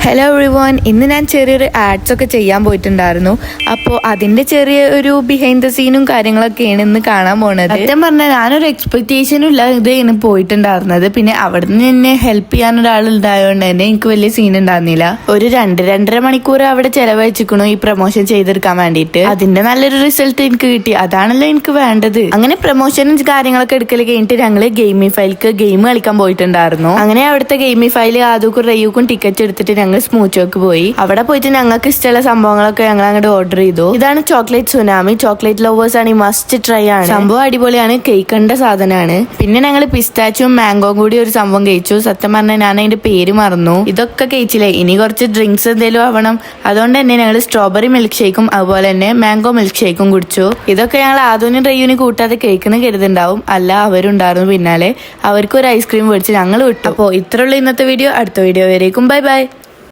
Hello everyone, ഇന്ന് ഞാൻ ചെറിയൊരു ആഡ്സ് ഒക്കെ ചെയ്യാൻ പോയിട്ടുണ്ടായിരുന്നു. അപ്പോൾ അതിന്റെ ചെറിയൊരു ബിഹൈൻഡ് ദ സീനും കാര്യങ്ങളൊക്കെയാണ് ഇന്ന് കാണാൻ പോണത്. സത്യം പറഞ്ഞാൽ ഞാനൊരു എക്സ്പെക്ടേഷനും ഇല്ലാതെയാണ് പോയിട്ടുണ്ടായിരുന്നത്. പിന്നെ അവിടെ നിന്ന് എന്നെ ഹെൽപ്പ് ചെയ്യാൻ ഒരാൾ ഉണ്ടായതുകൊണ്ട് തന്നെ എനിക്ക് വലിയ സീൻ ഉണ്ടായിരുന്നില്ല. ഒരു 2-2.5 മണിക്കൂർ അവിടെ ചെലവഴിച്ചിരിക്കണു ഈ പ്രൊമോഷൻ ചെയ്തെടുക്കാൻ വേണ്ടിയിട്ട്. അതിന്റെ നല്ലൊരു റിസൾട്ട് എനിക്ക് കിട്ടി. അതാണല്ലോ എനിക്ക് വേണ്ടത്. അങ്ങനെ പ്രൊമോഷനും കാര്യങ്ങളൊക്കെ എടുക്കൽ കഴിഞ്ഞിട്ട് ഞങ്ങള് ഗെയിമിഫൈക്ക് ഗെയിം കളിക്കാൻ പോയിട്ടുണ്ടായിരുന്നു. അങ്ങനെ അവിടുത്തെ ഗെയിമിഫൈൽ ആദ്യക്കും റെയ്യൂക്കും ടിക്കറ്റ് എടുത്തിട്ട് ഞങ്ങൾ സ്മൂച്ചോക്ക് പോയി. അവിടെ പോയിട്ട് ഞങ്ങൾക്ക് ഇഷ്ടമുള്ള സംഭവങ്ങളൊക്കെ ഞങ്ങൾ അങ്ങോട്ട് ഓർഡർ ചെയ്തു. ഇതാണ് ചോക്ലേറ്റ് സുനാമി. ചോക്ലേറ്റ് ലവേഴ്സ് ആണ്, മസ്റ്റ് ട്രൈ ആണ്. സംഭവം അടിപൊളിയാണ്, കേൾക്കേണ്ട സാധനമാണ്. പിന്നെ ഞങ്ങൾ പിസ്താച്ചും മാംഗോയും കൂടി ഒരു സംഭവം കഴിച്ചു. സത്യം പറഞ്ഞാൽ ഞാൻ അതിന്റെ പേര് മറന്നു. ഇതൊക്കെ കഴിച്ചില്ലേ, ഇനി കുറച്ച് ഡ്രിങ്ക്സ് എന്തെങ്കിലും ആവണം. അതുകൊണ്ട് തന്നെ ഞങ്ങൾ സ്ട്രോബെറി മിൽക്ക് ഷേക്കും അതുപോലെ തന്നെ മാംഗോ മിൽക്ക് ഷേക്കും കുടിച്ചു. ഇതൊക്കെ ഞങ്ങൾ ആദ്യം റെയ്യൂന് കൂട്ടാതെ കഴിക്കുന്ന കരുതുണ്ടാവും. അല്ല, അവരുണ്ടായിരുന്നു പിന്നാലെ. അവർക്ക് ഒരു ഐസ്ക്രീം മേടിച്ച് ഞങ്ങൾ വിട്ടു. അപ്പോൾ ഇത്രയുള്ള ഇന്നത്തെ വീഡിയോ. അടുത്ത വീഡിയോ വരേക്കും ബൈ ബൈ.